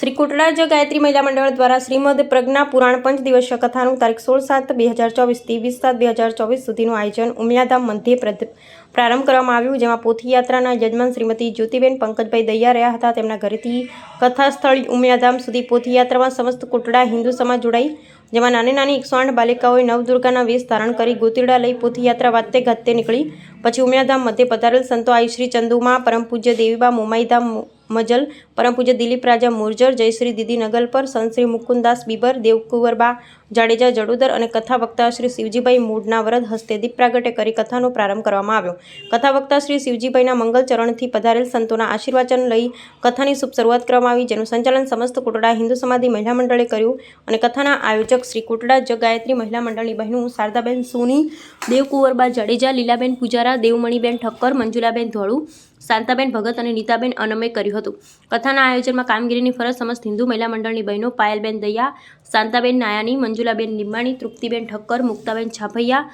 શ્રી કુટરાજ ગાયત્રી મહિલા મંડળ દ્વારા શ્રીમદ પ્રજ્ઞા પુરાણ 5 દિવસીય કથાનું તારીખ 16/7/2024 થી 20/7/2024 સુધીનું આયોજન ઉમિયાધામ મધ્યે પ્રારંભ કરવામાં આવ્યું, જેમાં પોથીયાત્રાના યજમાન શ્રીમતી જ્યોતિબેન પંકજભાઈ દૈયા રહ્યા હતા. તેમના ઘરેથી કથા સ્થળ ઉમિયાધામ સુધી પોથીયાત્રામાં સમસ્ત કુટડા હિન્દુ સમાજ જોડાઈ, જેમાં નાની 108 બાલિકાઓએ નવદુર્ગાના વેશ ધારણ કરી ગોતીડા લઈ પોથીયાત્રા વાતે ગાતે નીકળી. પછી ઉમિયાધામ મધ્યે પધારેલ સંતો આઈ શ્રી ચંદુમા, પરમ પૂજ્ય દેવીબા મોમાઈધામ મજલ, પરમ પૂજ્ય દિલીપ રાજા મુરજર, જયશ્રી દીદી નગલપર, સંતશ્રી મુકુંદાસ બીબર, દેવકુંવરબા જાડેજા જડુદર અને કથા વક્તા શ્રી શિવજીભાઈ મૂળના વરદ હસ્તે દીપ પ્રાગટ્ય કરી કથાનો પ્રારંભ કરવામાં આવ્યો. કથા વક્તા શ્રી શિવજીભાઈના મંગલ ચરણથી પધારેલ સંતોના આશીર્વાચન લઈ કથાની શુભ શરૂઆત કરવામાં આવી, જેનું સંચાલન સમસ્ત કુટડા હિન્દુ સમાધિ મહિલા મંડળે કર્યું અને કથાના આયોજક શ્રી કુટડા ગાયત્રી મહિલા મંડળની બહેનો શારદાબેન સોની, દેવકુંવરબા જાડેજા, લીલાબેન પૂજારા, દેવમણીબેન ઠક્કર, મંજુલાબેન ધોળુ, શાંતાબેન ભગત અને નીતાબેન અનમે કર્યું હતું. કથાના આયોજનમાં કામગીરીની ફરજ સમસ્ત હિન્દુ મહિલા મંડળની બહેનો પાયલબેન દૈયા, શાંતાબેન નાયાની, મંજુલાબેન નિમ્માણી, તૃપ્તિબેન ઠક્કર, મુક્તાબેન છાપૈયા,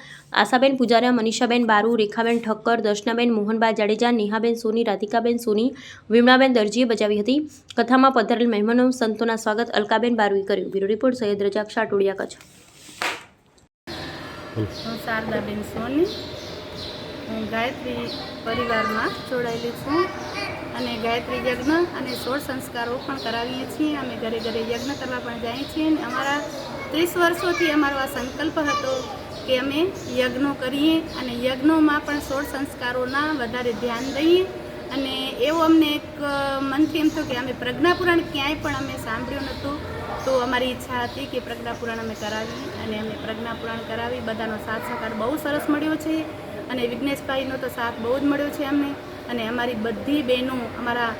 આશાબેન પૂજારા, મનીષાબેન બારુ, રેખાબેન ઠક્કર, દર્શનાબેન મોહનબા જાડેજા, નેહાબેન સોની, રાધિકાબેન સોની, વિમળાબેન દરજીએ બજાવી હતી. કથામાં પધારેલ મહેમાનો સંતોના સ્વાગત અલકાબેન બારુએ કર્યું. Bureau report Syed Razak Shah, Toliya, Kutch. હું શારદાબેન સોની, હું ગાયત્રી પરિવારમાં જોડાયેલી છું અને ગાયત્રી યજ્ઞ અને 16 સંસ્કારો પણ કરાવીએ છીએ. અમે ઘરે યજ્ઞ કરવા પણ જઈએ છીએ અને અમારા 30 વર્ષોથી અમારો આ સંકલ્પ હતો કે અમે યજ્ઞો કરીએ અને યજ્ઞોમાં પણ 16 સંસ્કારોના વધારે ધ્યાન દઈએ. અને એવું અમને એક મનથી એમ થયું કે અમે પ્રજ્ઞાપુરાણ ક્યાંય પણ અમે સાંભળ્યું નહોતું, તો અમારી ઈચ્છા હતી કે પ્રજ્ઞાપુરાણ અમે કરાવી અને અમે પ્રજ્ઞાપુરાણ કરાવી. બધાનો સાથ સહકાર બહુ સરસ મળ્યો છે અને વિઘ્નેશભાઈનો તો સાથ બહુ જ મળ્યો છે અમને. અને અમારી બધી બહેનો, અમારા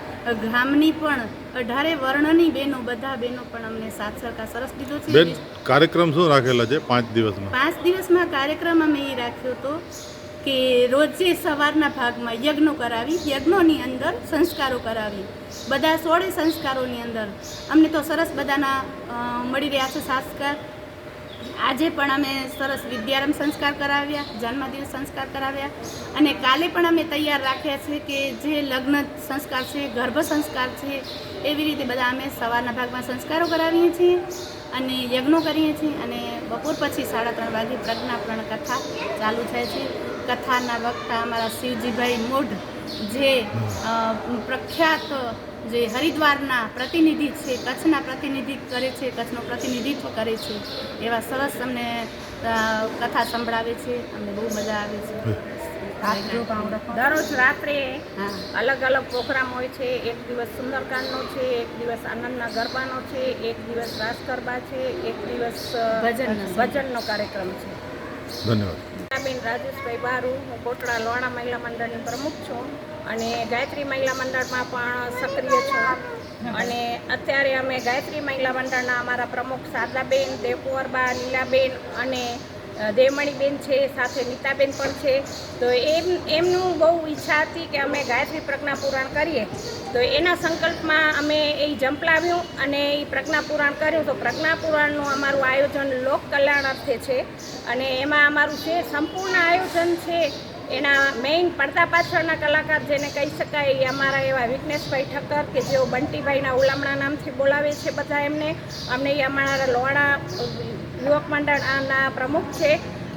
ગામની પણ 18 વર્ણની બહેનો, બધા બહેનો પણ અમને સાથ સહકાર સરસ દીધો છે. બેન, કાર્યક્રમ શું રાખેલા છે 5 દિવસમાં? 5 દિવસમાં કાર્યક્રમ અમે એ રાખ્યો હતો કે રોજે સવારના ભાગમાં યજ્ઞો કરાવી, યજ્ઞોની અંદર સંસ્કારો કરાવી. બધા 16 સંસ્કારોની અંદર અમને તો સરસ બધાના મળી રહ્યા છે સંસ્કાર. આજે પણ અમે સરસ વિદ્યારંભ સંસ્કાર કરાવ્યા, જન્મદિવસ સંસ્કાર કરાવ્યા અને કાલે પણ અમે તૈયાર રાખ્યા છે કે જે લગ્ન સંસ્કાર છે, ગર્ભ સંસ્કાર છે, એવી રીતે બધા અમે સવારના ભાગમાં સંસ્કારો કરાવીએ છીએ અને યજ્ઞો કરીએ છીએ. અને બપોર પછી 3:30 વાગે પ્રજ્ઞાપુરાણ કથા ચાલુ થાય છે. કથાના વક્તા અમારા શિવજીભાઈ મૂઢ, જે પ્રખ્યાત જે હરિદ્વારના પ્રતિનિધિ છે, કચ્છના પ્રતિનિધિત્વ કરે છે, કચ્છનું પ્રતિનિધિત્વ કરે છે, એવા સરસ અમને કથા સંભળાવે છે. અમને બહુ મજા આવે છે. દરરોજ રાત્રે અલગ પ્રોગ્રામ હોય છે. એક દિવસ સુંદરકાંડનો છે, એક દિવસ આનંદના ગરબાનો છે, એક દિવસ રાસ ગરબા છે, એક દિવસ ભજનનો કાર્યક્રમ છે. ધન્યવાદ. બેન રાજેશભાઈ બારુ, હું કોટડા લોણા મહિલા મંડળની પ્રમુખ છું અને ગાયત્રી મહિલા મંડળમાં પણ સક્રિય છું. અને અત્યારે અમે ગાયત્રી મહિલા મંડળના અમારા પ્રમુખ શારદાબેન, દેવકુંવરબા, લીલાબેન અને દેવમણીબેન છે, સાથે નીતાબેન પણ છે. તો એમનું બહુ ઈચ્છા હતી કે અમે ગાયત્રી પ્રજ્ઞાપુરાણ કરીએ, તો એના સંકલ્પમાં અમે એ ઝંપલાવ્યું અને એ પ્રજ્ઞાપુરાણ કર્યું. તો પ્રજ્ઞાપુરાણનું અમારું આયોજન લોક કલ્યાણ અર્થે છે અને એમાં અમારું જે સંપૂર્ણ આયોજન છે એના મેઇન પડદા પાછળના કલાકાર જેને કહી શકાય એ અમારા એવા વિઘ્નેશભાઈ ઠક્કર, કે જેઓ બંટીભાઈના ઉલામણા નામથી બોલાવે છે બધા એમને. અમને એ અમારા લોણા યુવક મંડળના પ્રમુખ છે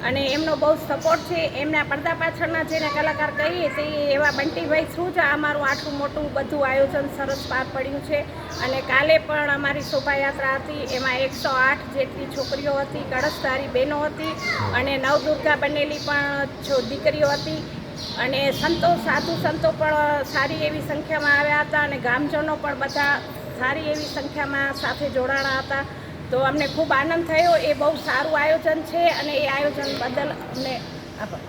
અને એમનો બહુ સપોર્ટ છે. એમના પડદા પાછળના જેને કલાકાર કહીએ તે એવા બંટીભાઈ થ્રુ જ અમારું આટલું મોટું બધું આયોજન સરસ પાર પડ્યું છે. અને કાલે પણ અમારી શોભાયાત્રા હતી, એમાં 108 જેટલી છોકરીઓ હતી, કળશધારી બહેનો હતી અને નવદુર્ગા બનેલી પણ દીકરીઓ હતી. અને સાધુ સંતો પણ સારી એવી સંખ્યામાં આવ્યા હતા અને ગામજનો પણ બધા સારી એવી સંખ્યામાં સાથે જોડાણા હતા. તો અમને ખૂબ આનંદ થયો. એ બહુ સારું આયોજન છે અને એ આયોજન બદલ અમને આભાર.